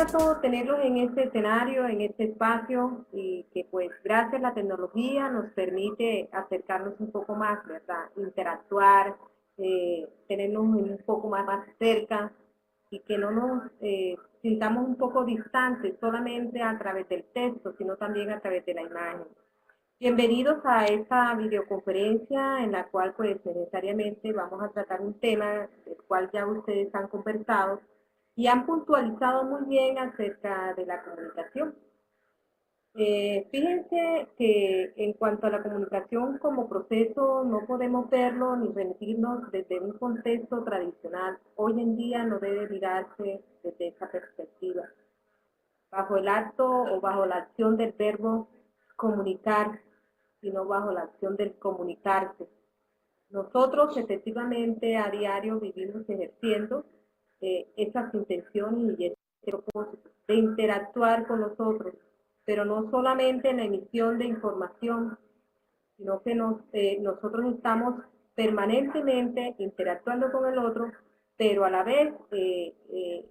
grato tenerlos en este escenario, en este espacio, y que pues gracias a la tecnología nos permite acercarnos un poco más, ¿verdad? Interactuar, tenernos un poco más cerca y que no nos sintamos un poco distantes solamente a través del texto, sino también a través de la imagen. Bienvenidos a esta videoconferencia en la cual pues necesariamente vamos a tratar un tema del cual ya ustedes han conversado y han puntualizado muy bien acerca de la comunicación. Fíjense que en cuanto a la comunicación como proceso no podemos verlo ni remitirnos desde un contexto tradicional. Hoy en día no debe mirarse desde esa perspectiva. Bajo el acto o bajo la acción del verbo comunicar, sino bajo la acción del comunicarse. Nosotros efectivamente a diario vivimos ejerciendo esas intenciones y ese propósito de interactuar con los otros, pero no solamente en la emisión de información, sino que nosotros estamos permanentemente interactuando con el otro, pero a la vez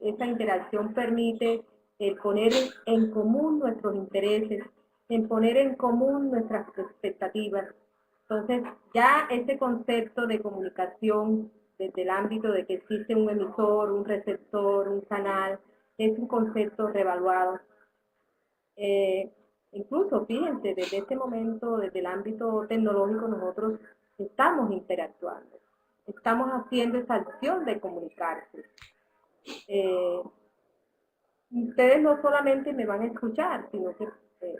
esa interacción permite el poner en común nuestros intereses, en poner en común nuestras expectativas. Entonces, ya ese concepto de comunicación desde el ámbito de que existe un emisor, un receptor, un canal, es un concepto revaluado. Eh, Incluso, fíjense, desde este momento, desde el ámbito tecnológico, nosotros estamos interactuando, estamos haciendo esa acción de comunicarse. Eh, Ustedes no solamente me van a escuchar, sino que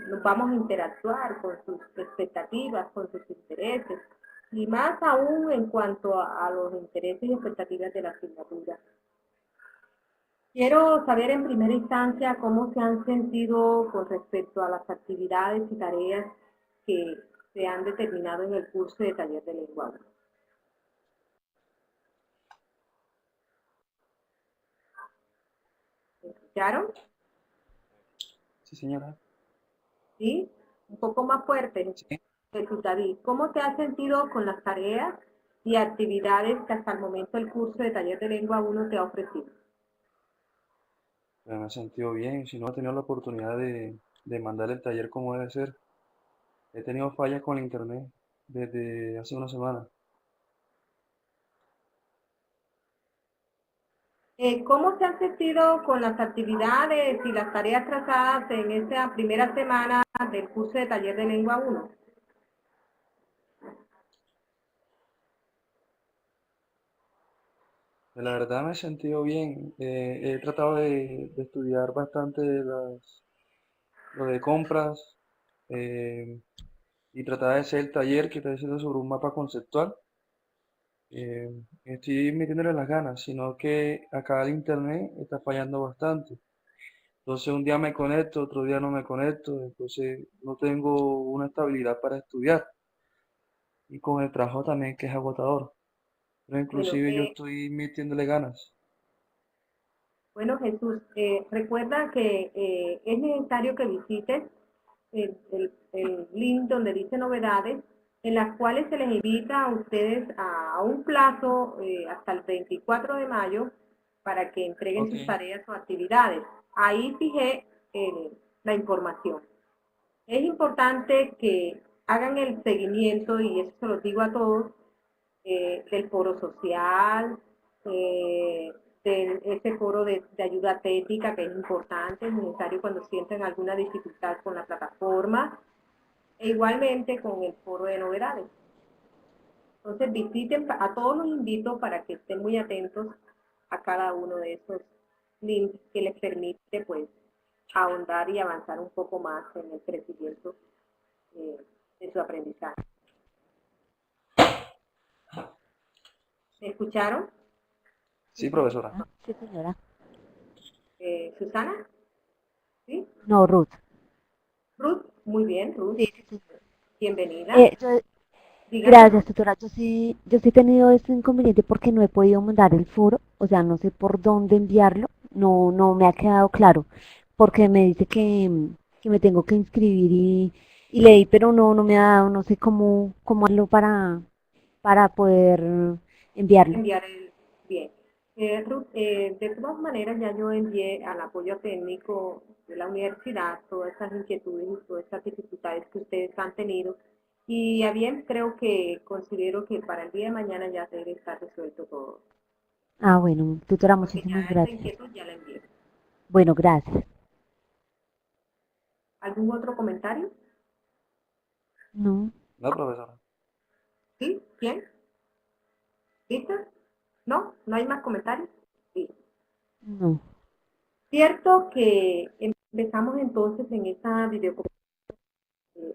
nos vamos a interactuar con sus expectativas, con sus intereses, y más aún en cuanto a los intereses y expectativas de la asignatura. Quiero saber en primera instancia cómo se han sentido con respecto a las actividades y tareas que se han determinado en el curso de taller de lenguaje. ¿Me escucharon? Sí, señora. ¿Sí? Un poco más fuerte. Sí. Jesús David, ¿cómo te has sentido con las tareas y actividades que hasta el momento el curso de taller de lengua 1 te ha ofrecido? Me he sentido bien. Si no he tenido la oportunidad de mandar el taller como debe ser, he tenido fallas con el internet desde hace una semana. ¿Cómo se han sentido con las actividades y las tareas trazadas en esta primera semana del curso de taller de lengua 1? La verdad me he sentido bien. He tratado de estudiar bastante lo de compras eh, y tratar de hacer el taller que está haciendo sobre un mapa conceptual. Estoy metiéndole las ganas, sino que acá el internet está fallando bastante. Entonces un día me conecto, otro día no me conecto, entonces no tengo una estabilidad para estudiar y con el trabajo también que es agotador. Pero Bueno, inclusive yo estoy metiéndole ganas. bueno, Jesús, recuerda que es necesario que visites el link donde dice novedades, en las cuales se les invita a ustedes a un plazo hasta el 24 de mayo para que entreguen Ok, sus tareas o actividades. Ahí fijé la información. Es importante que hagan el seguimiento, y eso se lo digo a todos, del foro social, eh, de ese foro de ayuda técnica que es importante, es necesario cuando sienten alguna dificultad con la plataforma, e igualmente con el foro de novedades. Entonces visiten, a todos los invito para que estén muy atentos a cada uno de esos links que les permite pues ahondar y avanzar un poco más en el crecimiento eh, de su aprendizaje. ¿Me escucharon? sí, profesora. Sí, señora. Susana, ¿sí? No, Ruth. Ruth, muy bien, Ruth, Sí, sí, señora. bienvenida. Yo, Dígame, gracias, Ruth. tutora. Yo sí he tenido este inconveniente porque no he podido mandar el foro, o sea, no sé por dónde enviarlo, no me ha quedado claro, porque me dice que me tengo que inscribir y leí, pero no me ha dado, no sé cómo hacerlo para poder enviarlo. Enviar el bien. Ruth, de todas maneras ya yo envié al apoyo técnico de la universidad todas esas inquietudes y todas esas dificultades que ustedes han tenido y a bien creo que considero que para el día de mañana ya debe estar resuelto todo, Ah, bueno, tutora, porque muchísimas ya esa gracias. inquietud ya la envié. Bueno, gracias. ¿Algún otro comentario? No, No, profesora. ¿Sí? ¿Quién? ¿Listo? ¿No? ¿No hay más comentarios? Sí. no. Cierto que empezamos entonces en esta videoconferencia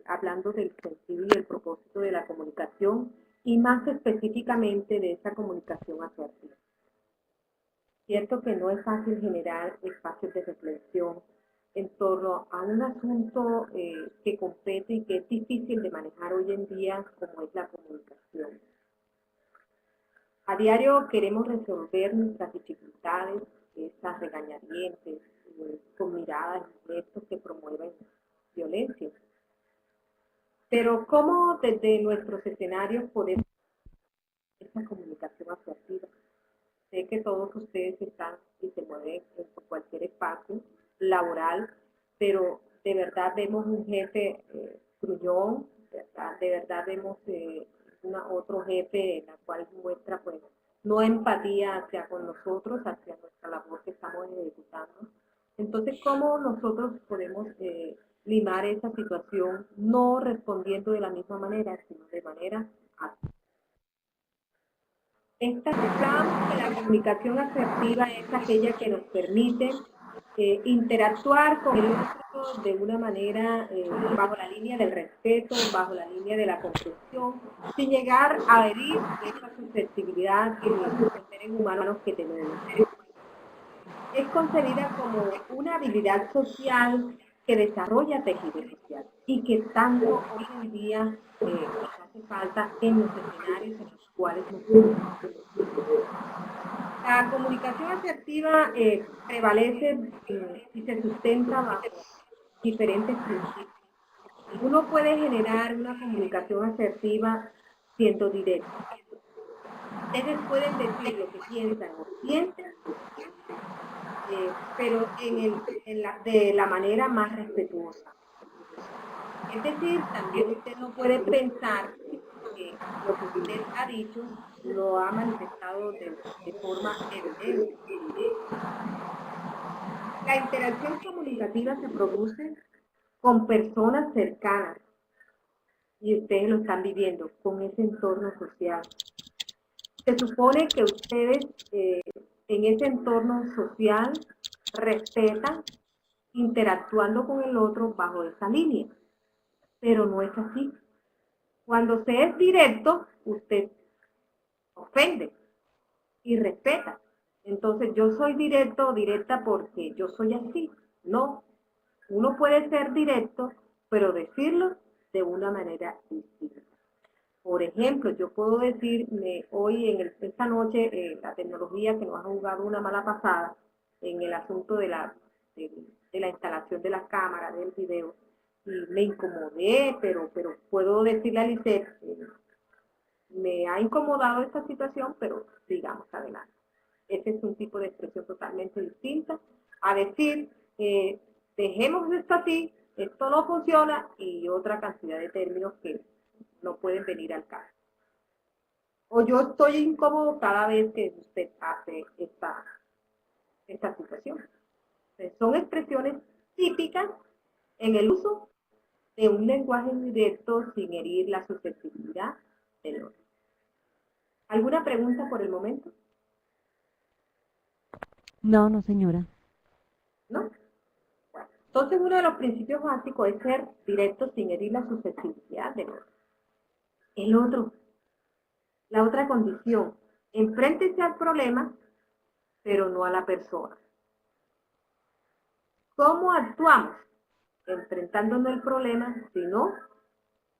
hablando del sentido y el propósito de la comunicación y más específicamente de esa comunicación asertiva. Cierto que no es fácil generar espacios de reflexión en torno a un asunto que compete y que es difícil de manejar hoy en día como es la comunicación. A diario queremos resolver nuestras dificultades, estas regañadientes, con miradas y gestos que promueven violencia. Pero ¿cómo desde nuestros escenarios podemos esa comunicación asertiva? Sé que todos ustedes están y se mueven en cualquier espacio laboral, pero de verdad vemos un jefe gruñón, de verdad vemos otro jefe en la cual muestra pues no empatía hacia con nosotros, hacia nuestra labor que estamos ejecutando. Entonces, ¿cómo nosotros podemos limar esa situación no respondiendo de la misma manera, sino de manera activa? Estábamos que la comunicación asertiva es aquella que nos permite interactuar con el otro de una manera bajo la línea del respeto, bajo la línea de la comprensión, sin llegar a herir esa susceptibilidad que los seres humanos que tenemos. Es concebida como una habilidad social que desarrolla tejido social y que tanto hoy en día nos hace falta en los escenarios en los cuales nos movemos. La comunicación asertiva prevalece y se sustenta bajo diferentes principios. Uno puede generar una comunicación asertiva siendo directo. Ustedes pueden decir lo que piensan o sienten, pero de la manera más respetuosa. Es decir, también usted no puede pensar que lo que usted ha dicho lo ha manifestado de forma evidente. La interacción comunicativa se produce con personas cercanas y ustedes lo están viviendo con ese entorno social. Se supone que ustedes en ese entorno social respetan interactuando con el otro bajo esa línea, pero no es así. Cuando se es directo, usted ofende y respeta. Entonces yo soy directo o directa porque yo soy así. No, uno puede ser directo, pero decirlo de una manera distinta. Por ejemplo, yo puedo decirme hoy, esta noche, la tecnología que nos ha jugado una mala pasada en el asunto de la instalación de las cámaras, del video, y me incomodé, pero puedo decirle a Lisette, me ha incomodado esta situación, pero sigamos adelante. Ese es un tipo de expresión totalmente distinta a decir, dejemos esto así, esto no funciona, y otra cantidad de términos que no pueden venir al caso. O yo estoy incómodo cada vez que usted hace esta situación. Entonces, son expresiones típicas en el uso de un lenguaje directo sin herir la susceptibilidad del otro. ¿Alguna pregunta por el momento? No, no, señora. ¿No? Bueno, entonces uno de los principios básicos es ser directo sin herir la susceptibilidad del otro. El otro, la otra condición, enfréntese al problema, pero no a la persona. ¿Cómo actuamos? Enfrentándonos al problema, sino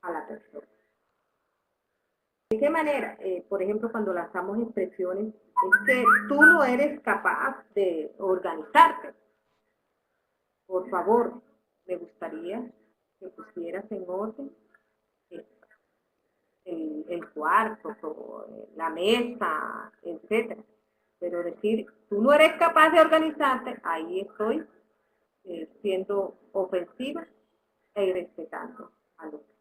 a la persona. ¿De qué manera? Por ejemplo, cuando lanzamos expresiones, es que tú no eres capaz de organizarte. Por favor, me gustaría que pusieras en orden el cuarto, la mesa, etc. Pero decir, tú no eres capaz de organizarte, ahí estoy siendo ofensiva e irrespetando al otro.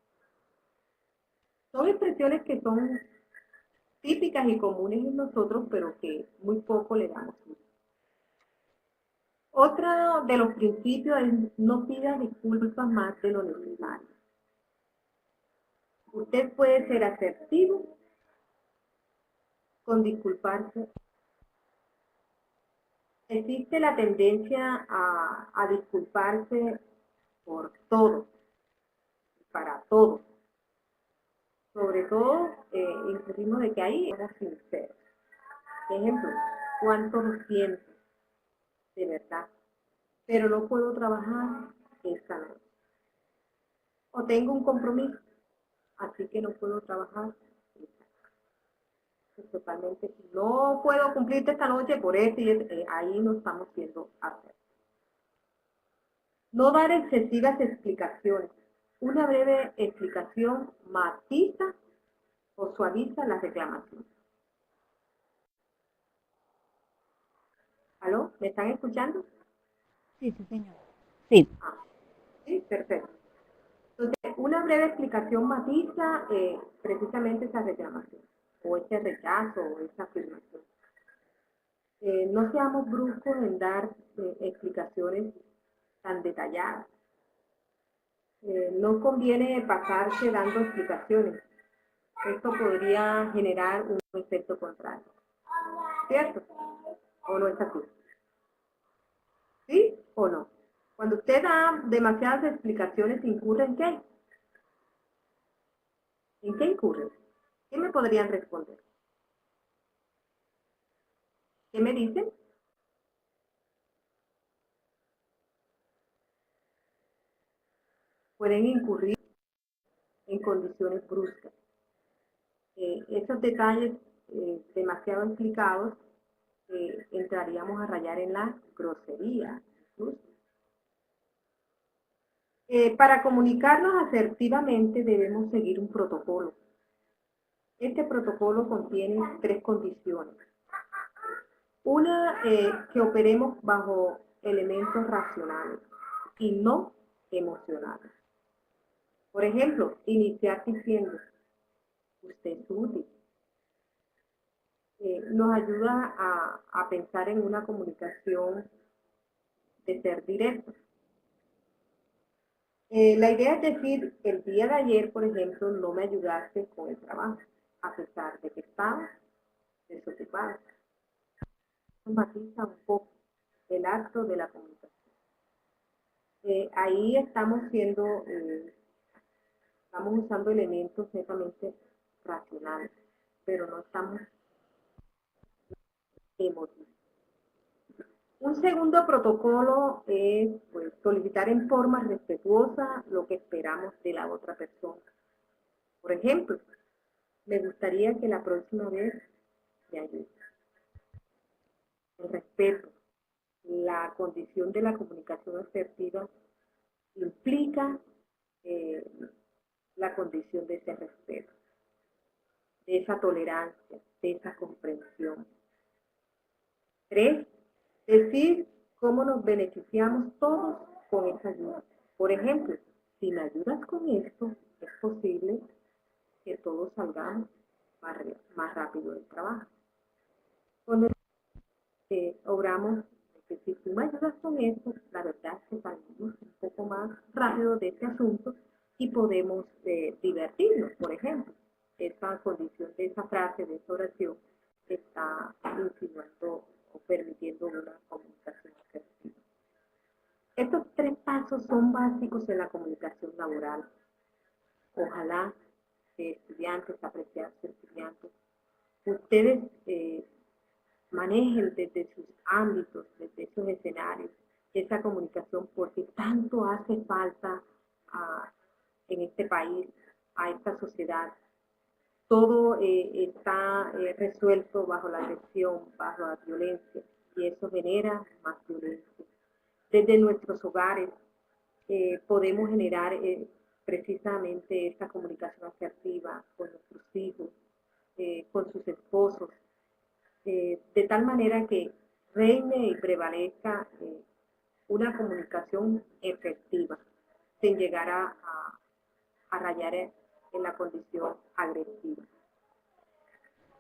Son expresiones que son típicas y comunes en nosotros, pero que muy poco le damos uso. Otro de los principios es no pida disculpas más de lo necesario. Usted puede ser asertivo con disculparse. Existe la tendencia a disculparse por todo, para todo. Sobre todo, incluimos de que ahí somos sinceros. Ejemplo, ¿cuánto lo siento? De verdad. Pero no puedo trabajar esta noche. O tengo un compromiso, así que no puedo trabajar esta noche. Totalmente, no puedo cumplirte esta noche por esto y ahí no estamos siendo asertivos. No dar excesivas explicaciones. Una breve explicación matiza o suaviza la reclamación. ¿Aló? ¿Me están escuchando? Sí, sí, señor. Sí. Sí, perfecto. Entonces, una breve explicación matiza precisamente esa reclamación, o ese rechazo, o esa afirmación. No seamos bruscos en dar explicaciones tan detalladas. No conviene pasarse dando explicaciones. Esto podría generar un efecto contrario. ¿Cierto? ¿O no es así? ¿Sí o no? Cuando usted da demasiadas explicaciones, ¿incurre en qué? ¿En qué incurre? ¿Qué me podrían responder? ¿Qué me dicen? Pueden incurrir en condiciones bruscas. Esos detalles demasiado explicados entraríamos a rayar en la grosería. Para comunicarnos asertivamente debemos seguir un protocolo. Este protocolo contiene 3 condiciones. Una, que operemos bajo elementos racionales y no emocionales. Por ejemplo, iniciar diciendo, usted es útil. Nos ayuda a pensar en una comunicación de ser directo. La idea es decir, el día de ayer, por ejemplo, no me ayudaste con el trabajo, a pesar de que estaba desocupado. Matiza un poco el acto de la comunicación. Ahí estamos usando elementos netamente racionales, pero no estamos emotivos. Un segundo protocolo es pues, solicitar en forma respetuosa lo que esperamos de la otra persona. Por ejemplo, me gustaría que la próxima vez me ayude. El respeto, la condición de la comunicación asertiva implica la condición de ese respeto, de esa tolerancia, de esa comprensión. 3, decir cómo nos beneficiamos todos con esa ayuda. Por ejemplo, si me ayudas con esto, es posible que todos salgamos más rápido del trabajo. Cuando obramos, que si tú me ayudas con esto, la verdad es que salimos un poco más rápido de este asunto y podemos divertirnos, por ejemplo. Esta condición de esa frase, de esa oración, está insinuando o permitiendo una comunicación asertiva. Estos 3 pasos son básicos en la comunicación laboral. Ojalá, estudiantes, apreciados estudiantes, ustedes manejen desde sus ámbitos, desde esos escenarios, esa comunicación, porque tanto hace falta en este país, a esta sociedad. Todo está resuelto bajo la agresión, bajo la violencia, y eso genera más violencia. Desde nuestros hogares podemos generar precisamente esta comunicación asertiva con nuestros hijos, con sus esposos, de tal manera que reine y prevalezca una comunicación efectiva, sin llegar a rayar en la condición agresiva.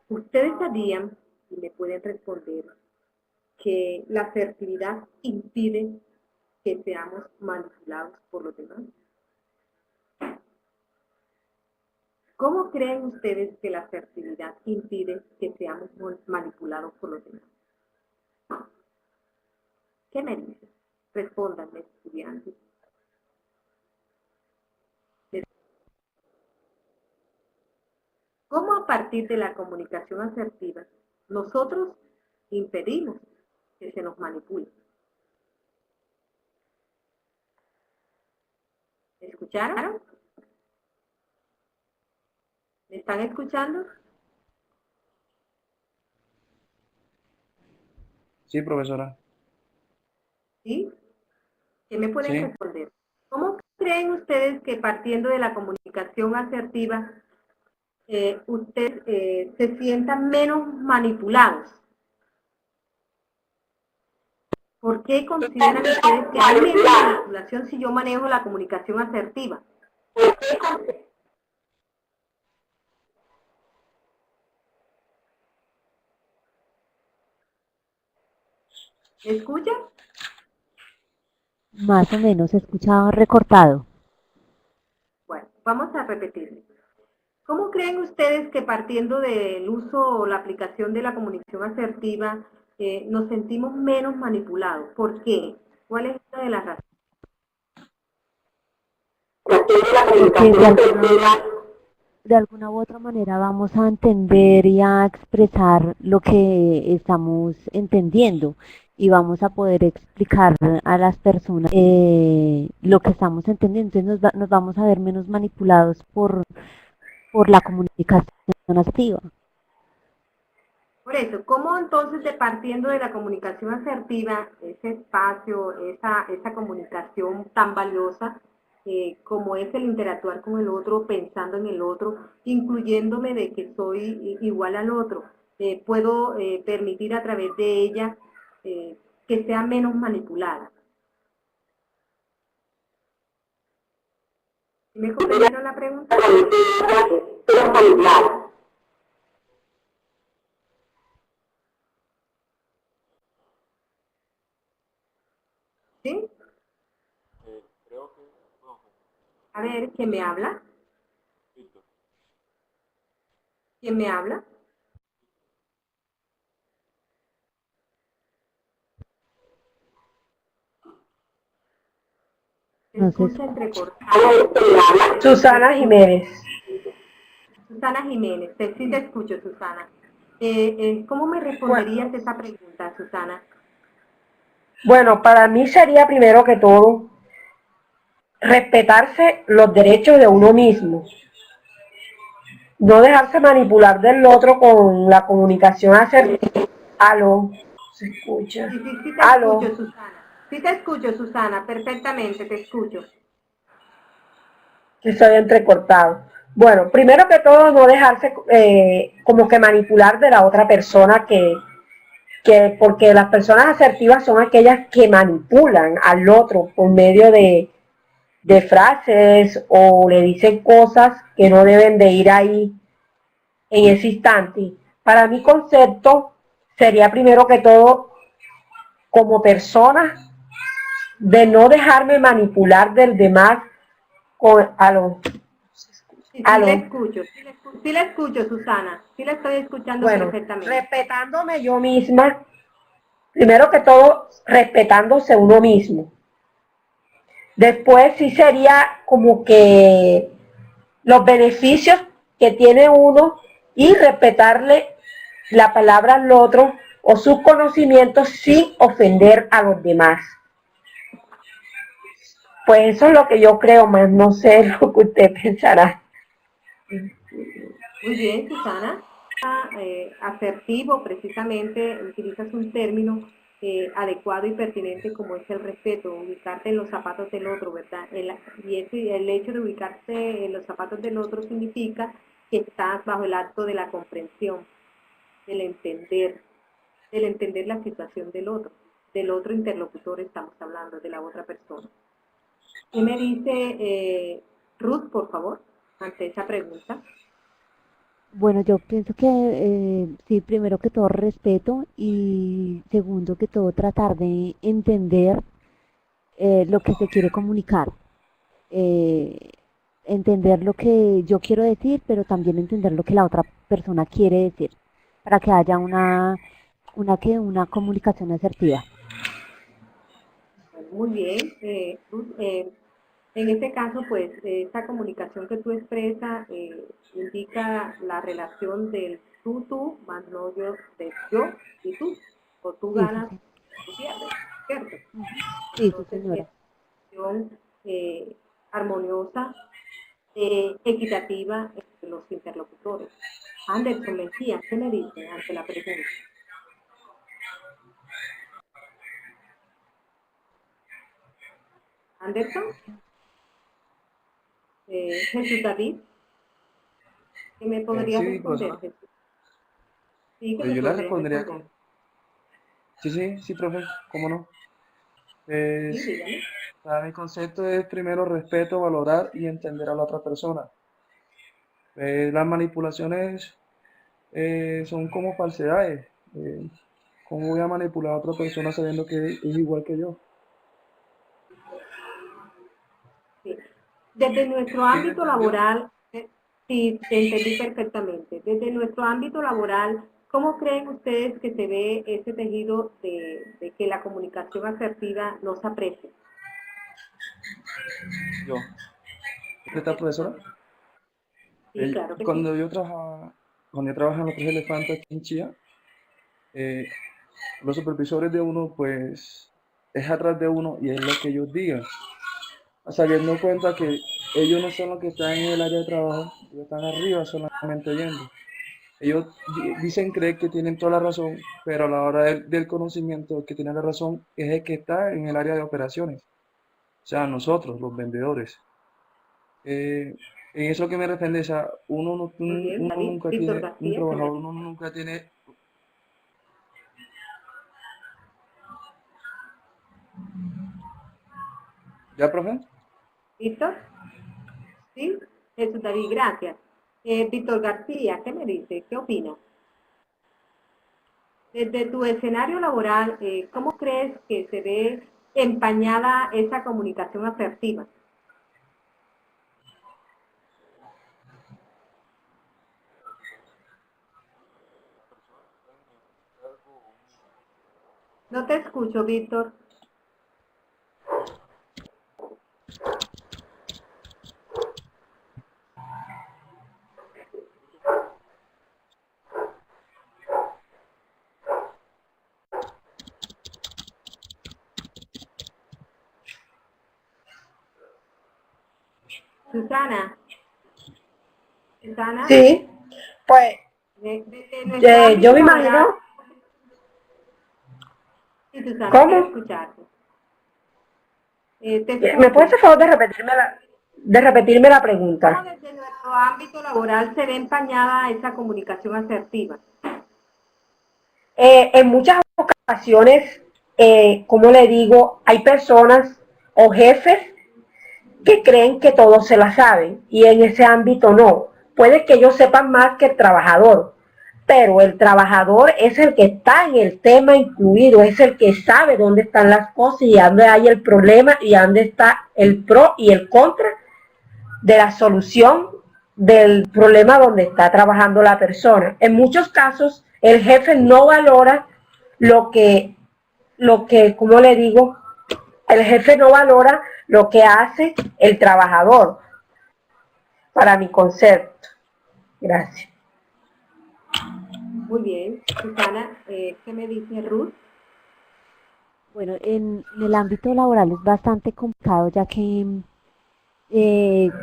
Ustedes sabían, y me pueden responder, que la asertividad impide que seamos manipulados por los demás. ¿Cómo creen ustedes que la asertividad impide que seamos manipulados por los demás? ¿Qué me dicen? Respóndanme, estudiantes. ¿Cómo a partir de la comunicación asertiva nosotros impedimos que se nos manipule? ¿Me escucharon? ¿Me están escuchando? Sí, profesora. ¿Sí? ¿Qué me pueden Sí. responder? ¿Cómo creen ustedes que partiendo de la comunicación asertiva ustedes se sientan menos manipulados? ¿Por qué consideran ustedes que hay menos manipulación si yo manejo la comunicación asertiva? ¿Me escuchan? Más o menos, se escuchaba recortado. Bueno, vamos a repetirlo. ¿Cómo creen ustedes que partiendo del uso o la aplicación de la comunicación asertiva nos sentimos menos manipulados? ¿Por qué? ¿Cuál es una de las razones? Porque de alguna u otra manera vamos a entender y a expresar lo que estamos entendiendo y vamos a poder explicar a las personas lo que estamos entendiendo. Entonces nos vamos a ver menos manipulados por la comunicación asertiva. Por eso, ¿cómo entonces partiendo de la comunicación asertiva, ese espacio, esa comunicación tan valiosa, como es el interactuar con el otro, pensando en el otro, incluyéndome de que soy igual al otro, puedo permitir a través de ella que sea menos manipulada? ¿Me comprendieron la pregunta? ¿Sí? A ver, ¿quién me habla? ¿Quién me habla? Se No sé. escucha entrecortado. Susana Jiménez. Susana Jiménez, sí te escucho, Susana. ¿Cómo me responderías esa pregunta, Susana? Bueno, para mí sería primero que todo respetarse los derechos de uno mismo, no dejarse manipular del otro con la comunicación asertiva. Aló, ¿se escucha? Sí te Aló. escucho, Susana. Sí te escucho, Susana, perfectamente te escucho. Sí, soy entrecortado. Bueno, primero que todo no dejarse como que manipular de la otra persona porque las personas asertivas son aquellas que manipulan al otro por medio de frases o le dicen cosas que no deben de ir ahí en ese instante. Para mi concepto sería primero que todo como persona de no dejarme manipular del demás con Sí la escucho, Susana. Sí la estoy escuchando perfectamente. Respetándome yo misma, primero que todo respetándose uno mismo. Después sí sería como que los beneficios que tiene uno y respetarle la palabra al otro o sus conocimientos sin ofender a los demás. Pues eso es lo que yo creo, más no sé lo que usted pensará. Muy bien, Susana. Asertivo, precisamente, utilizas un término adecuado y pertinente como es el respeto, ubicarte en los zapatos del otro, ¿verdad? El hecho de ubicarse en los zapatos del otro significa que estás bajo el acto de la comprensión, del entender, el entender la situación del otro interlocutor estamos hablando, de la otra persona. ¿Qué me dice Ruth, por favor, ante esa pregunta? Bueno, yo pienso que sí, primero que todo respeto y segundo que todo tratar de entender lo que se quiere comunicar. eh, Entender lo que yo quiero decir, pero también entender lo que la otra persona quiere decir, para que haya una comunicación asertiva. Bueno, muy bien, Ruth, en este caso, pues, esta comunicación que tú expresas indica la relación del tú, más no yo, de yo y tú, o tú Sí, sí, ganas, sí. tú pierdes, ¿cierto? Ujú. Sí, sí, Entonces, es señora. una relación armoniosa, equitativa entre los interlocutores. Anderson Mejía, ¿qué me dice ante la pregunta? Anderson, Jesús David, ¿qué me podría Sí, responder, profesora. Jesús? Sí, que Pues me yo le podría respondería responder. con... Sí, sí, sí, profe, ¿cómo no? Sí, Pues, dígame. para mi concepto es primero respeto, valorar y entender a la otra persona. Las manipulaciones son como falsedades. ¿Cómo voy a manipular a otra persona sabiendo que es igual que yo? Sí. Desde nuestro ¿Sí me ámbito entendió? laboral, sí, te entendí perfectamente. Desde nuestro ámbito laboral, ¿cómo creen ustedes que se ve ese tejido de que la comunicación asertiva no se aprecia? Yo. ¿Usted está, profesora? Sí, claro que sí. Cuando yo trabajaba en los Tres Elefantes aquí en Chía, eh, los supervisores de uno, pues, es atrás de uno y es lo que ellos digan. Sabiendo cuenta que ellos no son los que están en el área de trabajo, ellos están arriba solamente oyendo. Ellos dicen creer que tienen toda la razón, pero a la hora del conocimiento, el que tiene la razón es el que está en el área de operaciones, o sea, nosotros, los vendedores. En eso que me refiero, o sea, Muy bien, uno David. nunca Víctor tiene, un García, ¿qué me trabajador, dice? uno nunca tiene, ¿ya, profe? Víctor, sí. Jesús David, gracias. Víctor García, ¿qué me dice? ¿Qué opina? Desde tu escenario laboral, ¿cómo crees que se ve empañada esa comunicación asertiva? No te escucho, Víctor. Susana, Susana, Sí, pues desde nuestro yo ámbito me laboral, imagino, sí, Susana, quiero ¿cómo? escucharte. Te ¿Me puedes escucho. hacer favor de repetirme la ¿Cómo pregunta? desde nuestro ámbito laboral se ve empañada esa comunicación asertiva? En muchas ocasiones, como le digo, hay personas o jefes que creen que todos se la saben y en ese ámbito no. Puede que ellos sepan más que el trabajador, pero el trabajador es el que está en el tema incluido, es el que sabe dónde están las cosas y dónde hay el problema y dónde está el pro y el contra de la solución del problema donde está trabajando la persona. En muchos casos, el jefe no valora como le digo, el jefe no valora lo que hace el trabajador, para mi concepto. Gracias. Muy bien. Susana, ¿qué me dice Ruth? Bueno, en el ámbito laboral es bastante complicado, ya que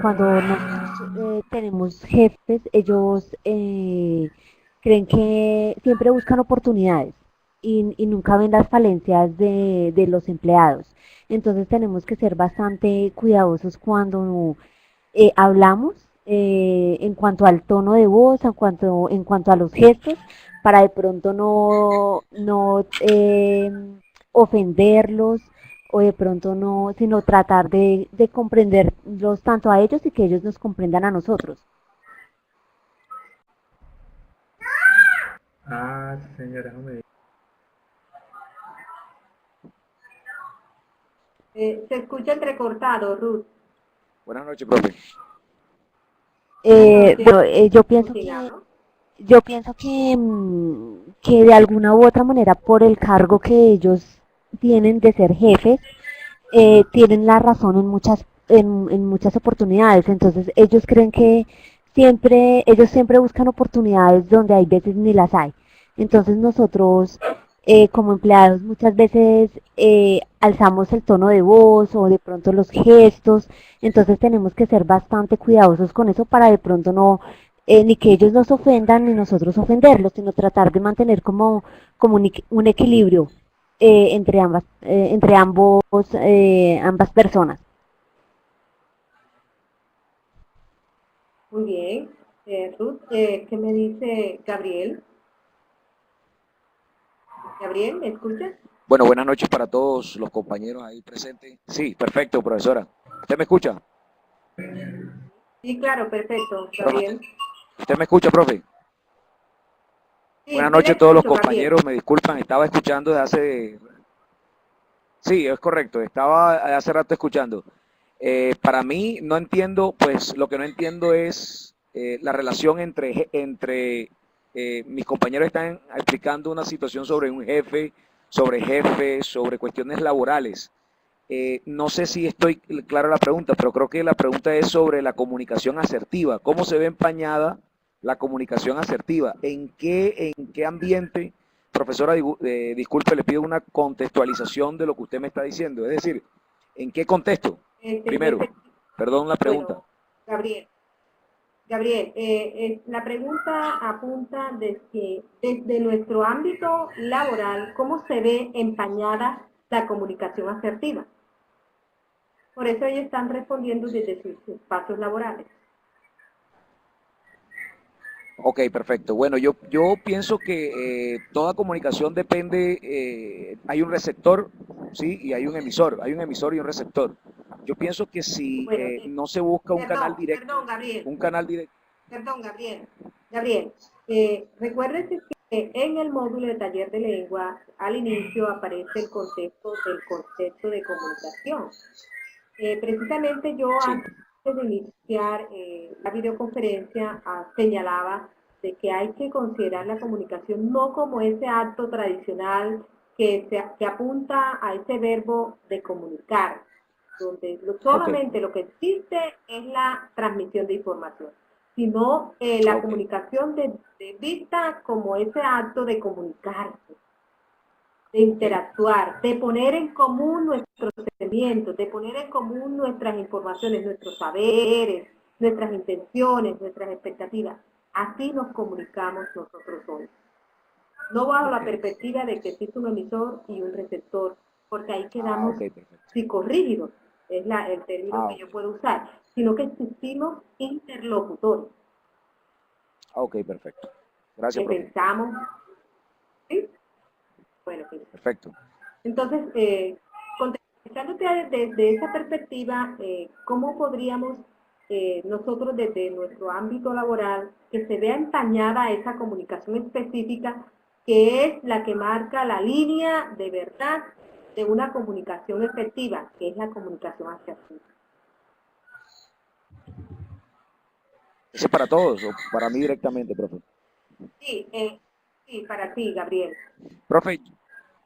cuando nosotros tenemos jefes, ellos creen que siempre buscan oportunidades y nunca ven las falencias de los empleados. Entonces tenemos que ser bastante cuidadosos cuando hablamos en cuanto al tono de voz, en cuanto a los gestos, para de pronto no ofenderlos o de pronto no, sino tratar de comprenderlos tanto a ellos y que ellos nos comprendan a nosotros. Ah, señora, no me Se escucha entrecortado, Ruth. Buenas noches, profe. Bueno, ¿Con quién hablo? yo pienso que de alguna u otra manera, por el cargo que ellos tienen de ser jefes, tienen la razón en muchas oportunidades. Entonces, ellos creen que ellos siempre buscan oportunidades donde hay veces ni las hay. Entonces, nosotros, como empleados, muchas veces alzamos el tono de voz o de pronto los gestos. Entonces, tenemos que ser bastante cuidadosos con eso para de pronto no, ni que ellos nos ofendan ni nosotros ofenderlos, sino tratar de mantener como un equilibrio ambas personas. Muy bien. Ruth, ¿qué me dice Gabriel? Gabriel, ¿me escuchas? Bueno, buenas noches para todos los compañeros ahí presentes. Sí, perfecto, profesora. ¿Usted me escucha? Sí, claro, perfecto, Profe, Gabriel. ¿usted me escucha, profe? Sí, Buenas sí le noches a todos los escucho, Gabriel. compañeros. Me disculpan, estaba escuchando desde hace... Sí, es correcto, estaba hace rato escuchando. Para mí, no entiendo, pues lo que no entiendo es la relación entre mis compañeros están explicando una situación sobre un jefe, sobre cuestiones laborales. No sé si estoy claro la pregunta, pero creo que la pregunta es sobre la comunicación asertiva. ¿Cómo se ve empañada la comunicación asertiva? ¿En qué ambiente? Profesora, disculpe, le pido una contextualización de lo que usted me está diciendo. Es decir, ¿en qué contexto? Primero, Este, perdón la pregunta. bueno, Gabriel, la pregunta apunta desde nuestro ámbito laboral, ¿cómo se ve empañada la comunicación asertiva? Por eso ellos están respondiendo desde sus espacios laborales. Ok, perfecto. Bueno, yo pienso que toda comunicación depende, hay un receptor, ¿sí? Y hay un emisor y un receptor. Yo pienso que si Bueno, no se busca un canal perdón, directo, Gabriel. un canal directo. Perdón, Gabriel. Gabriel, recuérdese que en el módulo de taller de lengua, al inicio aparece el concepto de comunicación. Precisamente yo Sí, antes de iniciar la videoconferencia señalaba de que hay que considerar la comunicación no como ese acto tradicional que apunta a ese verbo de comunicar, donde ok, solamente lo que existe es la transmisión de información, sino la ok, comunicación de vista como ese acto de comunicarse, de ok, interactuar, de poner en común nuestros sentimientos, de poner en común nuestras informaciones, nuestros saberes, nuestras intenciones, nuestras expectativas. Así nos comunicamos nosotros hoy. No bajo la ok. perspectiva de que existe un emisor y un receptor, porque ahí Ah, quedamos ok, perfecto. psicorrígidos, es el término Ah, que ok, yo puedo usar, sino que existimos interlocutores, ah, ok, perfecto. Gracias, que profe. pensamos, ¿sí? Bueno, pues, Perfecto. entonces, contestándote desde esa perspectiva, ¿cómo podríamos nosotros desde nuestro ámbito laboral que se vea empañada esa comunicación específica que es la que marca la línea de verdad de una comunicación efectiva, que es la comunicación asertiva? ¿Ese es para todos o para mí directamente, profe? Sí, sí, para ti, Gabriel. Profe,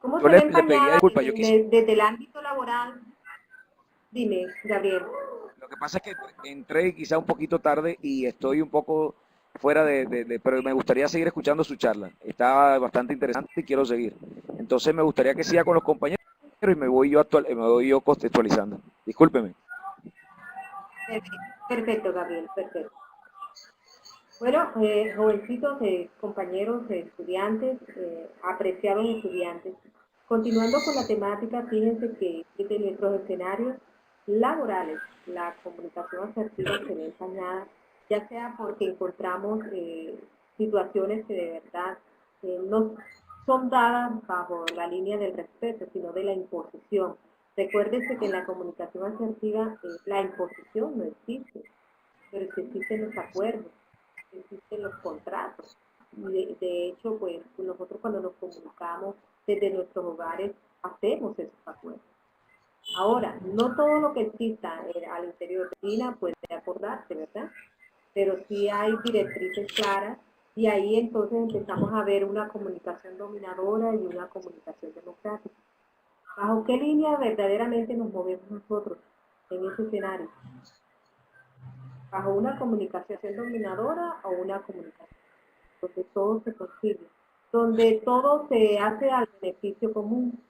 ¿Cómo yo se ve le pediría empañada disculpas, yo quisiera. desde el ámbito laboral? Dime, Gabriel. Lo que pasa es que entré quizá un poquito tarde y estoy un poco fuera pero me gustaría seguir escuchando su charla. Está bastante interesante y quiero seguir. Entonces me gustaría que siga con los compañeros y me voy yo contextualizando. Discúlpeme. Perfecto, Gabriel, perfecto. Bueno, jovencitos, compañeros, estudiantes, apreciados estudiantes, continuando con la temática, fíjense que desde nuestros escenarios laborales, la comunicación asertiva se ve empañada ya sea porque encontramos situaciones que de verdad no son dadas bajo la línea del respeto, sino de la imposición. Recuérdese que en la comunicación asertiva la imposición no existe, pero sí existen los acuerdos, existen los contratos. De hecho, pues nosotros cuando nos comunicamos desde nuestros hogares hacemos esos acuerdos. Ahora, no todo lo que exista al interior de China puede acordarse, ¿verdad? Pero sí hay directrices claras y ahí entonces empezamos a ver una comunicación dominadora y una comunicación democrática. ¿Bajo qué línea verdaderamente nos movemos nosotros en ese escenario? ¿Bajo una comunicación dominadora o una comunicación donde todo se consigue, donde todo se hace al beneficio común?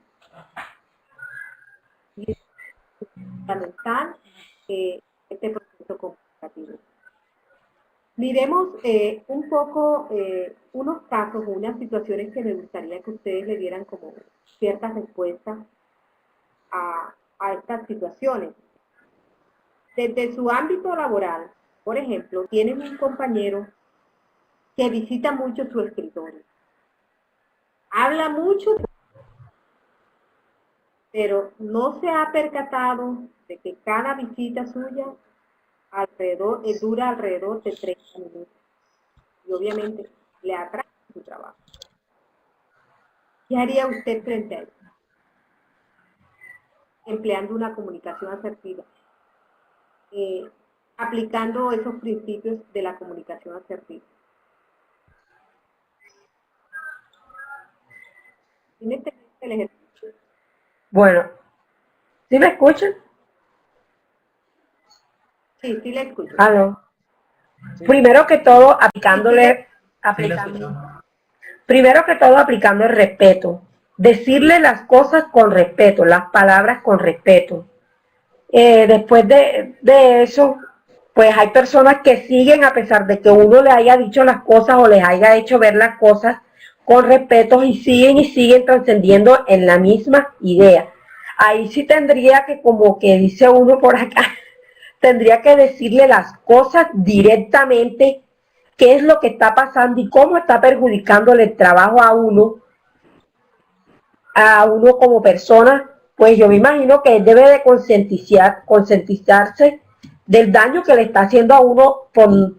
Y es fundamental este proceso comunicativo. Miremos un poco unos casos o unas situaciones que me gustaría que ustedes le dieran como ciertas respuestas a estas situaciones. Desde su ámbito laboral, por ejemplo, tienen un compañero que visita mucho su escritorio. Habla mucho, pero no se ha percatado de que cada visita suya dura alrededor de 30 minutos. Y obviamente le atrasa su trabajo. ¿Qué haría usted frente a eso? Empleando una comunicación asertiva, aplicando esos principios de la comunicación asertiva. ¿Tiene el ejercicio? Bueno, ¿sí me escuchan? Sí, sí le escucho. ¿Aló? Sí. Primero que todo, aplicando el respeto. Decirle las cosas con respeto, las palabras con respeto. Después de eso, pues hay personas que siguen a pesar de que uno le haya dicho las cosas o les haya hecho ver las cosas con respeto y siguen trascendiendo en la misma idea. Ahí sí tendría que, como que dice uno por acá, tendría que decirle las cosas directamente, qué es lo que está pasando y cómo está perjudicándole el trabajo a uno como persona. Pues yo me imagino que él debe de concientizarse del daño que le está haciendo a uno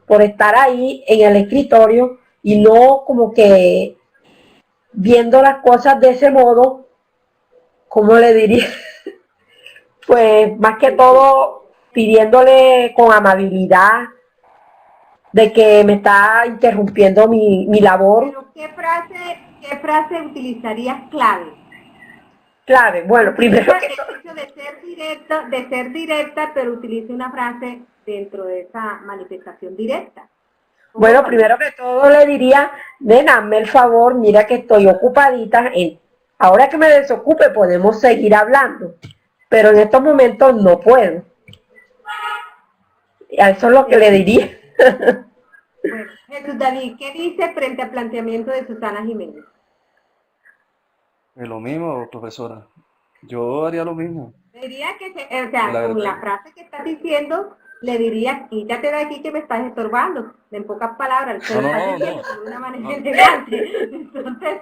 por estar ahí en el escritorio y no como que viendo las cosas de ese modo, ¿cómo le diría? Pues más que todo pidiéndole con amabilidad de que me está interrumpiendo mi labor. Pero ¿qué frase utilizarías clave? Clave, bueno, primero que todo. El hecho de ser directa, pero utilice una frase dentro de esa manifestación directa. Bueno, primero que todo le diría, nena, hazme el favor, mira que estoy ocupadita. Ahora que me desocupe podemos seguir hablando, pero en estos momentos no puedo. Eso es lo que le diría. Bueno, Jesús David, ¿qué dice frente al planteamiento de Susana Jiménez? Es lo mismo, profesora. Yo haría lo mismo. Diría que, con la frase que estás diciendo, le diría, quítate de aquí que me estás estorbando. En pocas palabras, se lo estás diciendo de una manera elegante. Entonces,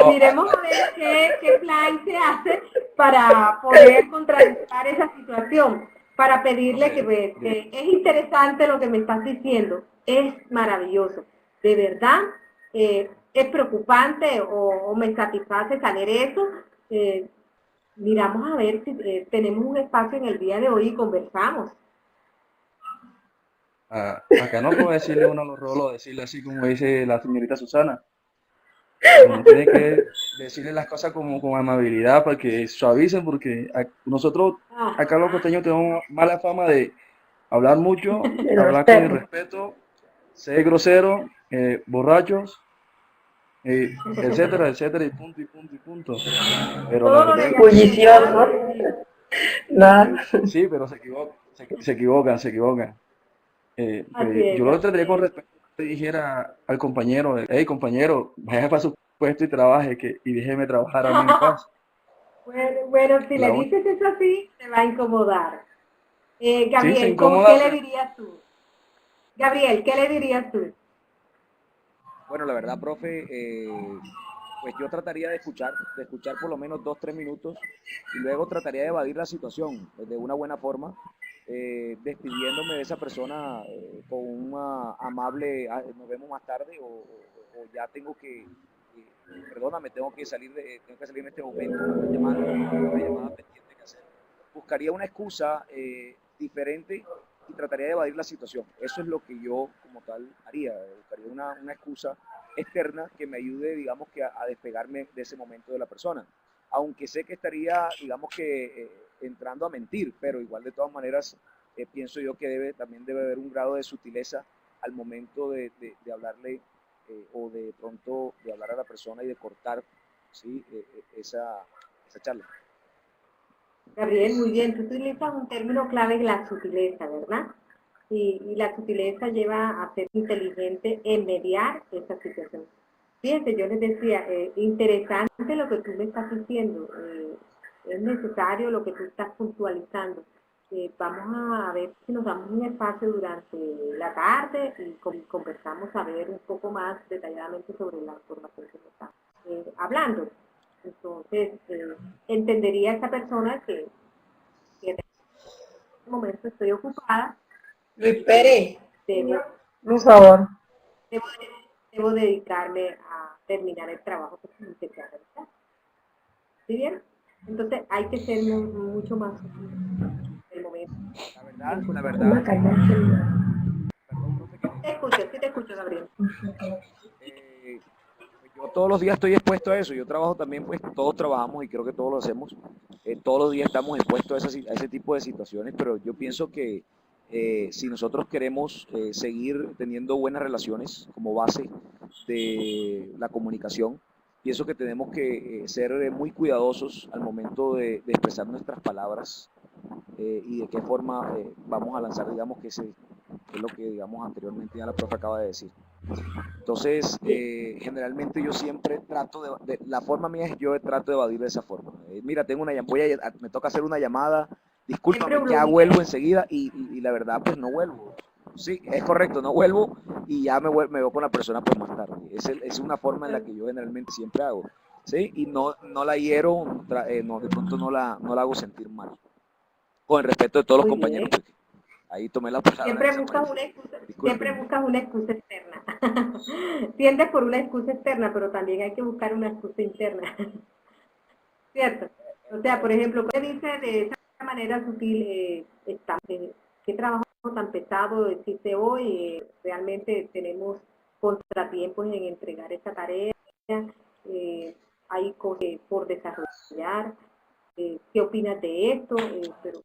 miremos a ver qué plan se hace para poder contrarrestar esa situación, para pedirle que es interesante lo que me estás diciendo, es maravilloso. De verdad, es preocupante o me satisface saber eso. Miramos a ver si tenemos un espacio en el día de hoy y conversamos. Acá no puedo decirle uno a los rolos, decirle así como dice la señorita Susana. Uno tiene que decirle las cosas con amabilidad para que suavicen, porque nosotros acá los costeños tenemos mala fama de hablar mucho, hablar con irrespeto, ser grosero, borrachos, etcétera, etcétera, y punto. Pero la verdad bullicioso. sí, pero se equivocan. Yo lo tendría con respeto que dijera al compañero, hey compañero, vaya para su puesto y trabaje y déjeme trabajar a mí en paz. Bueno, si le dices eso así, te va a incomodar. Gabriel, sí, ¿cómo qué le dirías tú? Gabriel, ¿qué le dirías tú? Bueno, la verdad, profe, pues yo trataría de escuchar por lo menos 2, 3 minutos y luego trataría de evadir la situación de una buena forma, despidiéndome de esa persona con una amable, nos vemos más tarde o ya tengo que, perdóname, tengo que salir en este momento, me están llamando, tengo una llamada pendiente que hacer. Buscaría una excusa diferente y trataría de evadir la situación. Eso es lo que yo como tal haría, buscaría una excusa externa que me ayude, digamos, que a despegarme de ese momento de la persona. Aunque sé que estaría, digamos que, entrando a mentir, pero igual de todas maneras pienso yo que también debe haber un grado de sutileza al momento de hablarle o de pronto de hablar a la persona y de cortar, ¿sí? Esa charla. Gabriel, muy bien, tú utilizas un término clave, la sutileza, ¿verdad? Y la sutileza lleva a ser inteligente en mediar esa situación. Fíjense, yo les decía, interesante lo que tú me estás diciendo, es necesario lo que tú estás puntualizando. Vamos a ver si nos damos un espacio durante la tarde y conversamos a ver un poco más detalladamente sobre la información que nos está hablando. Entonces, entendería esa persona que en este momento estoy ocupada Luis y que Pérez, debo, por favor. debo, debo dedicarme a terminar el trabajo que se me queda realizar. ¿Sí bien? Entonces hay que ser mucho más sutil en el momento en La Una verdad, calla. perdón, profe, que sí te escucho, Gabriel. eh, pues yo todos los días estoy expuesto a eso. Yo trabajo también, pues todos trabajamos y creo que todos lo hacemos. Todos los días estamos expuestos a ese tipo de situaciones, pero yo pienso que si nosotros queremos seguir teniendo buenas relaciones como base de la comunicación, pienso que tenemos que ser muy cuidadosos al momento de expresar nuestras palabras y de qué forma vamos a lanzar, digamos, que es lo que, digamos, anteriormente ya la profe acaba de decir. Entonces, generalmente yo siempre la forma mía es yo trato de evadir de esa forma. Mira, tengo una me toca hacer una llamada, Siempre discúlpame, lo ya ubicas. vuelvo enseguida y la verdad pues no vuelvo. Sí, es correcto, no vuelvo y ya me veo con la persona pues más tarde. Es una forma en la que yo generalmente siempre hago, ¿sí? Y no la hiero, de pronto no la hago sentir mal. Con el respeto de todos los Muy compañeros, bien. porque ahí tomé la palabra de esa manera. Siempre Disculpen. buscas una excusa externa. Tiendes por una excusa externa, pero también hay que buscar una excusa interna. ¿Cierto? O sea, por ejemplo, ¿qué dice de esa manera sutil, qué trabajo tan pesado existe hoy? Realmente tenemos contratiempos en entregar esta tarea, hay cosas por desarrollar, ¿qué opinas de esto? Pero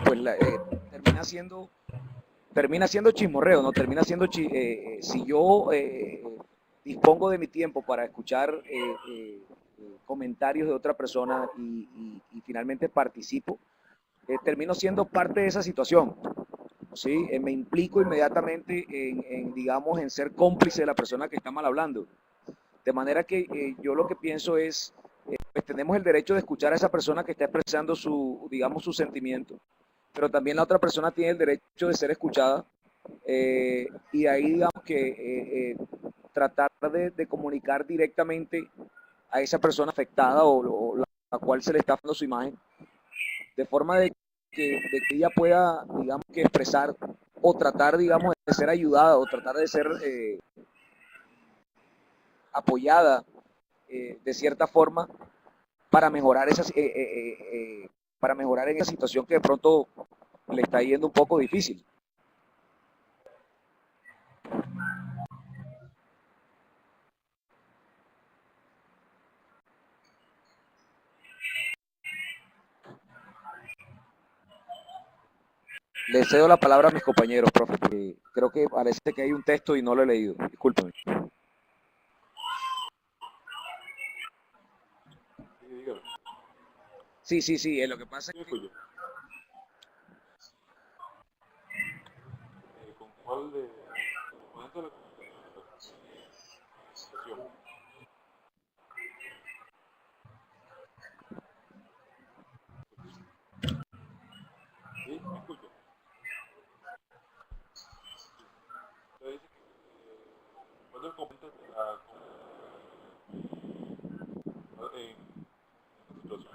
Bueno, eh, pues termina siendo chismorreo, ¿no? Si yo dispongo de mi tiempo para escuchar comentarios de otra persona y finalmente participo, termino siendo parte de esa situación. ¿sí? Me implico inmediatamente digamos, en ser cómplice de la persona que está mal hablando. De manera que yo lo que pienso es, pues tenemos el derecho de escuchar a esa persona que está expresando digamos, su sentimiento, pero también la otra persona tiene el derecho de ser escuchada, y ahí digamos que tratar de comunicar directamente a esa persona afectada o la cual se le está dando su imagen, de forma de que ella pueda, digamos, que expresar o tratar, digamos, de ser ayudada o tratar de ser apoyada de cierta forma para mejorar para mejorar en esa situación que de pronto le está yendo un poco difícil. Le cedo la palabra a mis compañeros, profe, porque creo que parece que hay un texto y no lo he leído. Discúlpeme. Sí, sí, sí, lo que pasa es que... ¿Con cuál de componentes de la comunicación? ¿Sí? ¿Me escucha? Usted dice que ¿cuál del componente de la en esta situación?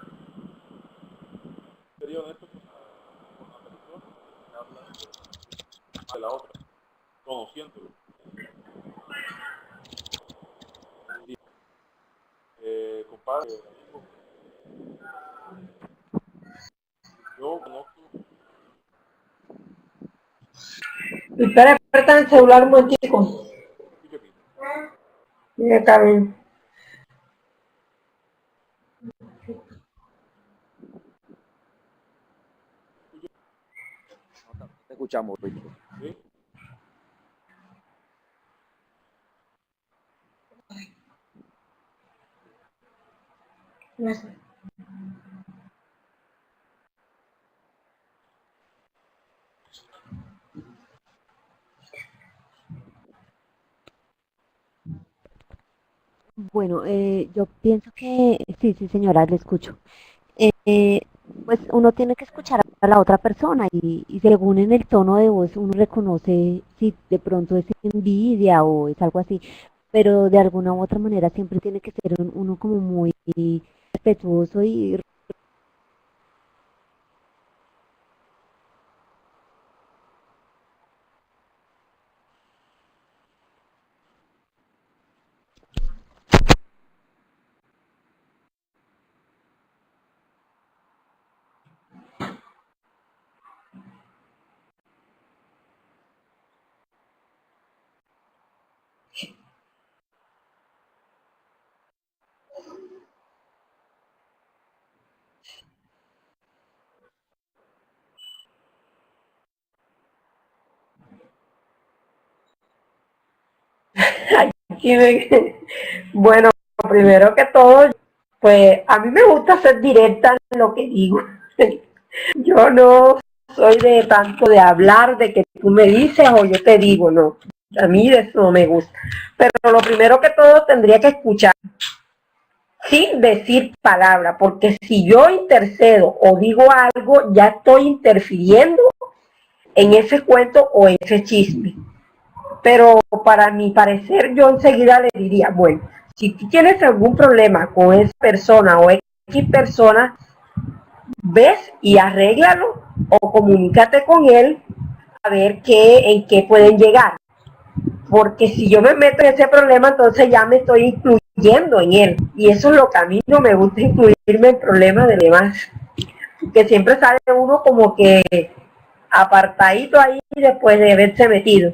Sería honesto con la persona que habla de la otra, conociéndolo. Y, compadre, amigo, yo conozco, Espera, espera el celular un momentico. escucha aquí, Mira, Carmen. No te escuchamos, Víctor. ¿sí? Bueno, yo pienso que, sí, sí, señora, le escucho. Eh, pues uno tiene que escuchar a la otra persona y según en el tono de voz uno reconoce si de pronto es envidia o es algo así, pero de alguna u otra manera siempre tiene que ser uno como muy respetuoso y Aquí bueno, primero que todo, pues a mí me gusta ser directa en lo que digo. Yo no soy de tanto de hablar, de que tú me dices o yo te digo, no. A mí eso no me gusta. Pero lo primero que todo tendría que escuchar sin decir palabra, porque si yo intercedo o digo algo, ya estoy interfiriendo en ese cuento o ese chisme. Pero para mi parecer, yo enseguida le diría, bueno, si tú tienes algún problema con esa persona o X persona, ves y arréglalo o comunícate con él a ver en qué pueden llegar. Porque si yo me meto en ese problema, entonces ya me estoy incluyendo en él. Y eso es lo que a mí no me gusta, incluirme en problemas de demás. Que siempre sale uno como que apartadito ahí después de haberse metido.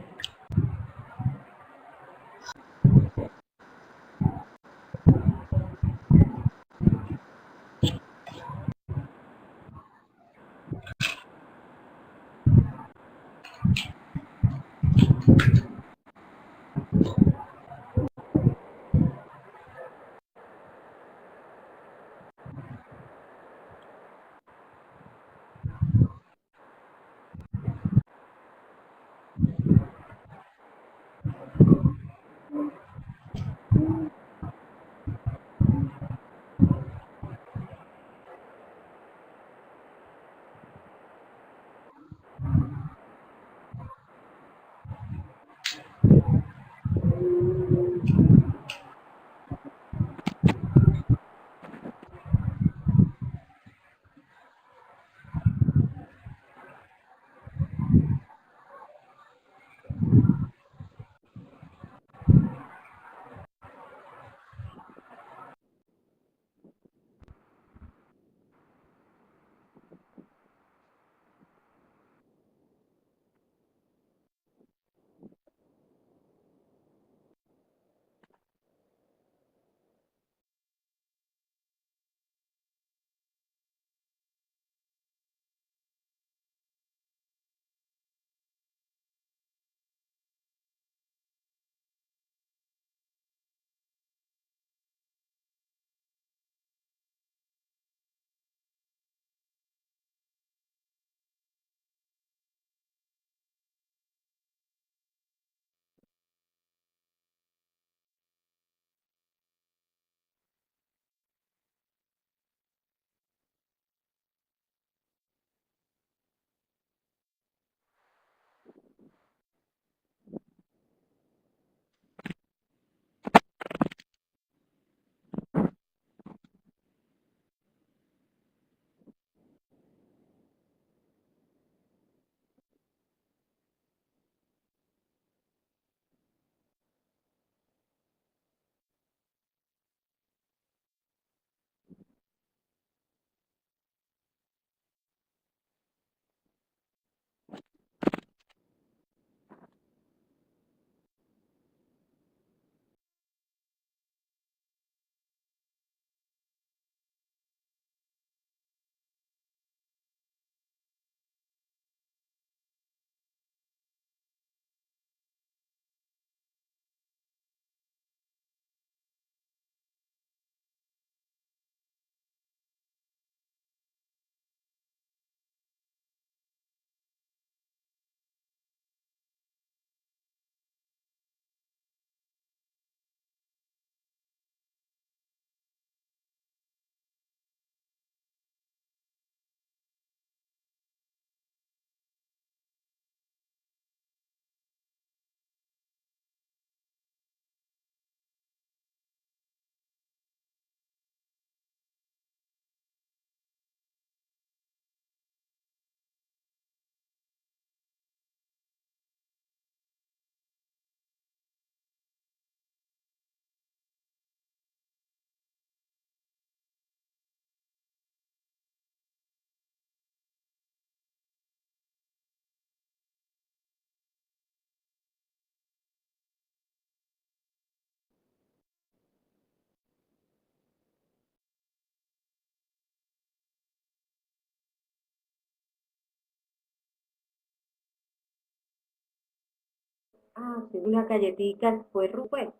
Ah, sí, unas galletitas, fue Rupert.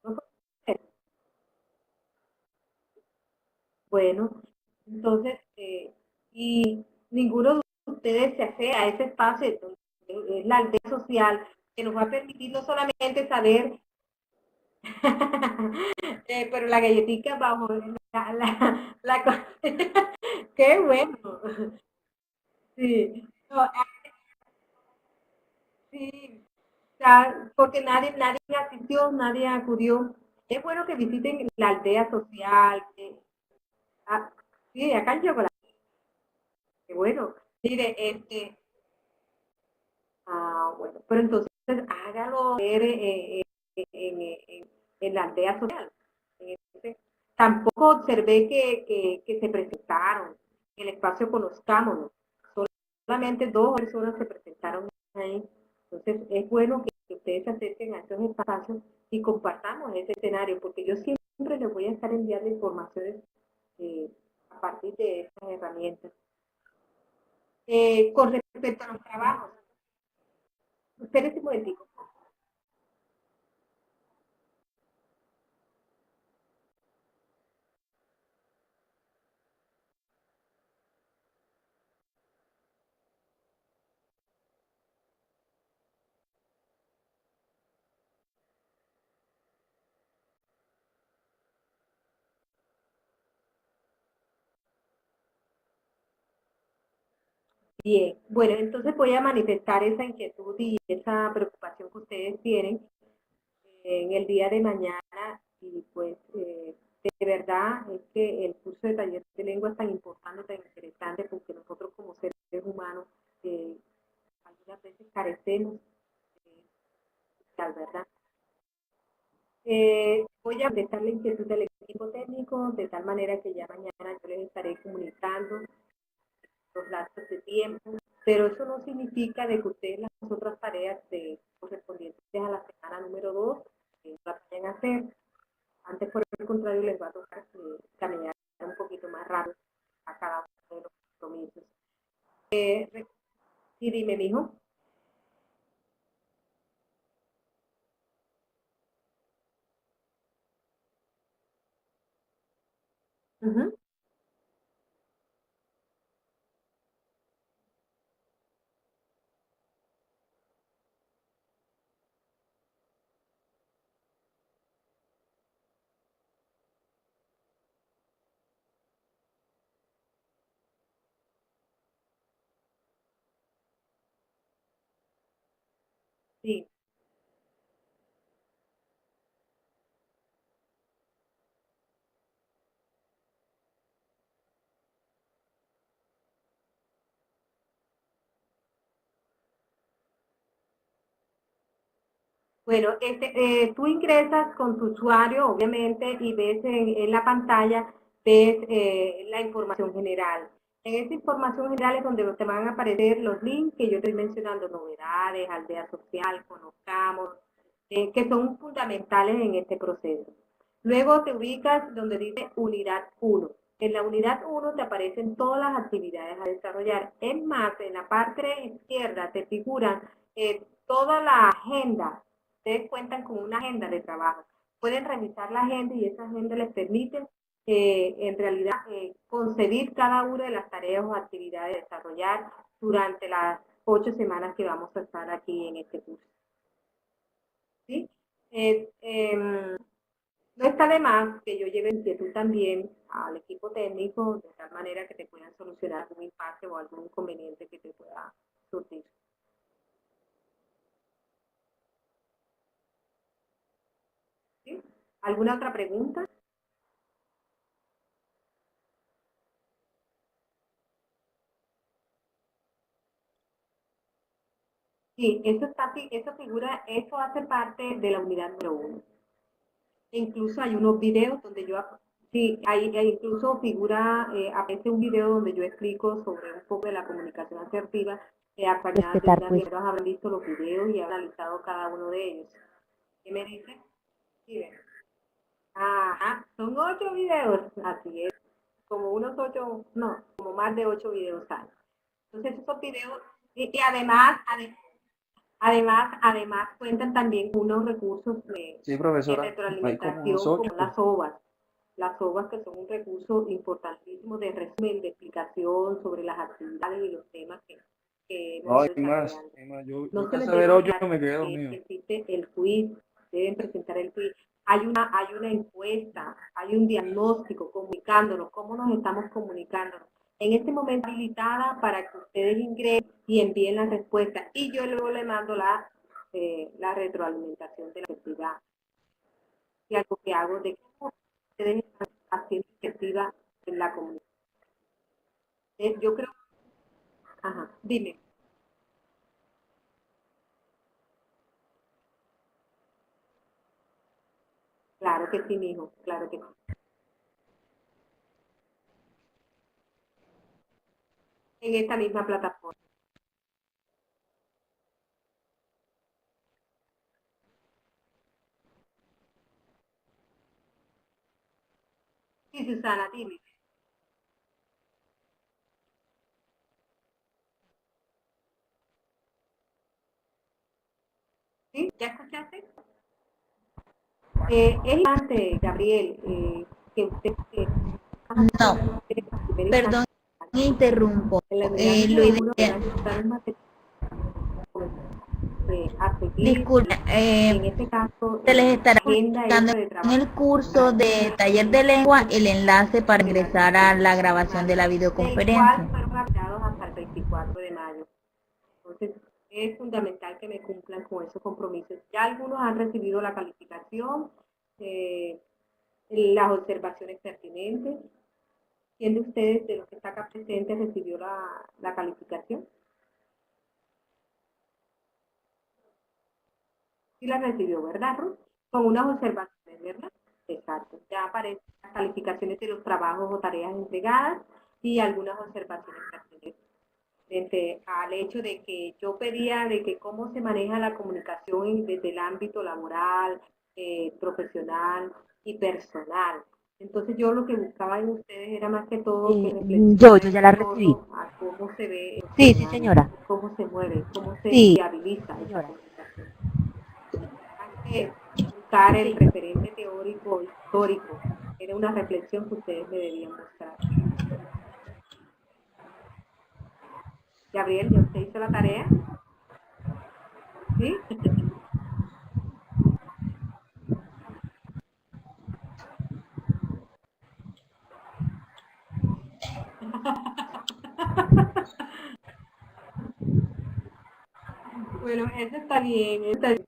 ¿No fue Rupert? Bueno, entonces, y ninguno de ustedes se hace a ese espacio, donde es la aldea social, que nos va a permitir no solamente saber, pero la galletita bajo qué bueno. Sí, no, sí, porque nadie asistió, nadie acudió. Es bueno que visiten la aldea social. Ah, sí, acá en Chocolate. Qué bueno. Mire, bueno, pero entonces hágalo ver en la aldea social. Tampoco observé que se presentaron en el espacio Conozcámonos. Solamente 2 personas se presentaron ahí. Entonces es bueno que ustedes se acerquen a estos espacios y compartamos ese escenario, porque yo siempre les voy a estar enviando informaciones eh, a partir de estas herramientas. Con respecto a los trabajos, espérense un momentico. Bien, bueno, entonces voy a manifestar esa inquietud y esa preocupación que ustedes tienen en el día de mañana y pues de verdad es que el curso de taller de lengua es tan importante, tan interesante porque nosotros como seres humanos algunas veces carecemos de la verdad. Voy a prestar la inquietud del equipo técnico de tal manera que ya mañana yo les estaré comunicando los lapsos de tiempo, pero eso no significa de que ustedes las otras tareas correspondientes a la semana número 2 las vayan a hacer. Antes, por el contrario, les va a tocar caminar un poquito más rápido a cada uno de los compromisos. Y dime, mijo. Ujú. Sí. Bueno, tú ingresas con tu usuario, obviamente, y ves en la pantalla, ves la información general. En esa información general es donde te van a aparecer los links que yo estoy mencionando, novedades, aldea social, conozcamos, que son fundamentales en este proceso. Luego te ubicas donde dice unidad 1. En la unidad 1 te aparecen todas las actividades a desarrollar. Es más, en la parte izquierda te figuran toda la agenda. Ustedes cuentan con una agenda de trabajo. Pueden revisar la agenda y esa agenda les permite en realidad concebir cada una de las tareas o actividades a desarrollar durante las 8 semanas que vamos a estar aquí en este curso. ¿Sí? No está de más que yo lleve inquietud también al equipo técnico de tal manera que te puedan solucionar algún impasse o algún inconveniente que te pueda surgir. ¿Sí? ¿Alguna otra pregunta? Sí, eso hace parte de la unidad número 1. Incluso hay unos videos donde sí, incluso aparece un video donde yo explico sobre un poco de la comunicación asertiva, acompañada de Respetar, unas pues. guerreras, habrán visto los videos y habrán analizado cada uno de ellos. ¿Qué me dice? Sí, ven. Ajá, son 8 videos, así es, como unos 8, no, como más de 8 videos hay. Entonces esos videos, y además, Además cuentan también con unos recursos Sí, de profesora, hay como retroalimentación unos como 8. las OVAs que son un recurso importantísimo de resumen, de explicación sobre las actividades y los temas que No, hemos ido hay más, desarrollando. hay más. Yo No se alcancé les a ver debe 8 olvidar y me quedé que dormido. existe el quiz, deben presentar el quiz. Hay una encuesta, hay un diagnóstico, comunicándonos, cómo nos estamos comunicando. En este momento habilitada para que ustedes ingresen y envíen la respuesta y yo luego le mando la retroalimentación de la actividad. Y algo que hago de cómo ustedes están haciendo efectiva en la comunidad. Yo creo, ajá, dime. Claro que sí, mijo, claro que sí. En esta misma plataforma. Sí, Susana, dime. ¿Sí? ¿Ya escuchaste? Es importante, Gabriel, que usted No, perdón, me interrumpo. en la unidad Lo número uno ideal, van a estar un material a seguir. disculpe, En este caso, se les estará agenda dando esta de en trabajo el curso de taller de lengua el enlace para de la ingresar a la semana, grabación de la del cual videoconferencia. fueron afectados hasta el 24 de mayo. Entonces, es fundamental que me cumplan con esos compromisos. Ya algunos han recibido la calificación, eh, las observaciones pertinentes. ¿Quién de ustedes, de los que está acá presente, recibió la calificación? Sí la recibió, ¿verdad, Ruth? Con unas observaciones, ¿verdad? Exacto. Ya aparecen las calificaciones de los trabajos o tareas entregadas y algunas observaciones pertinentes. Frente al hecho de que yo pedía de que cómo se maneja la comunicación desde el ámbito laboral, profesional y personal. Entonces yo lo que buscaba en ustedes era más que todo que Yo ya reflexionen la en recibí. torno a cómo se ve el Sí, sí, escenario, señora. cómo se mueve, cómo se Sí, viabiliza esa señora. comunicación. Más que buscar el referente teórico histórico, era una reflexión que ustedes me debían mostrar. Gabriel, ¿ya usted hizo la tarea? ¿Sí? Bueno, eso está bien, eso está bien.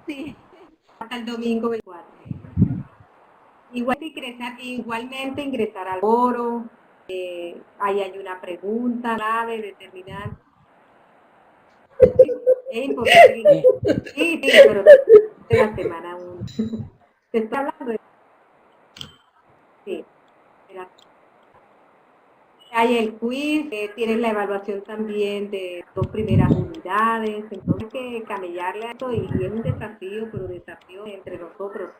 Sí, hasta el domingo 24. Igualmente ingresar al foro, ahí hay una pregunta clave, determinante. Es importante que... Sí, pero de la semana 1. Te estoy hablando de... Sí, de la... Hay el quiz, tienes la evaluación también de 2 primeras unidades, entonces hay que camellarle a esto y es un desafío, pero desafío entre nosotros.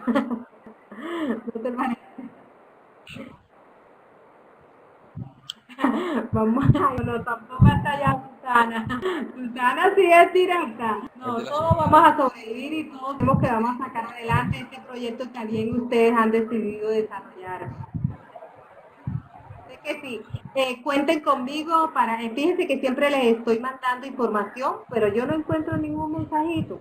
¿No te parece? Vamos a... No, tampoco hasta allá, Susana. Susana sí es directa. No, todos vamos a sobrevivir y todos tenemos que vamos a sacar adelante este proyecto que bien ustedes han decidido desarrollar. Sé que sí. Cuenten conmigo para... Fíjense que siempre les estoy mandando información, pero yo no encuentro ningún mensajito.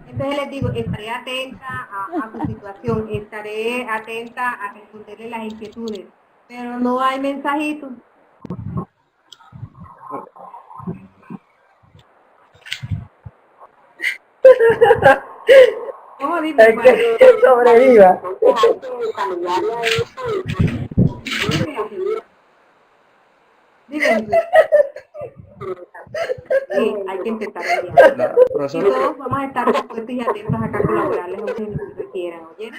Entonces les digo, estaré atenta a su situación, estaré atenta a responderle las inquietudes, pero no hay mensajito. ¿Cómo dice? Es que sobreviva. Dime. Sí, hay que empezar a enviar. La Y profesora, todos vamos a estar dispuestos y atentos acá a colaborarles a ustedes lo que quieran, ¿oyeron?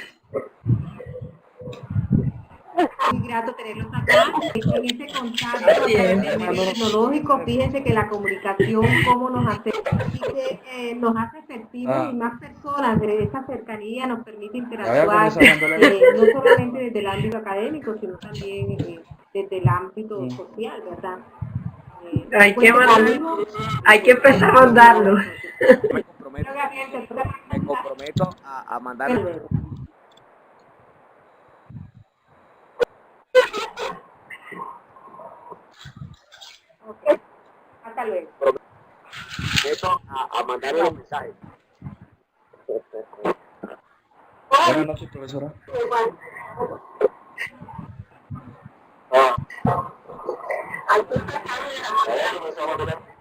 muy grato tenerlos acá. En este contacto a través del medio tecnológico, fíjense que la comunicación, cómo nos hace, nos hace efectivos y más personas, de esta cercanía nos permite interactuar, no solamente desde el ámbito académico, sino también desde el ámbito social, ¿verdad? Hay que empezar a mandarlo. Me comprometo a mandar. Okay. Hasta luego. A mandar los mensajes. Buenas noches, profesora.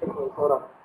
Profesora.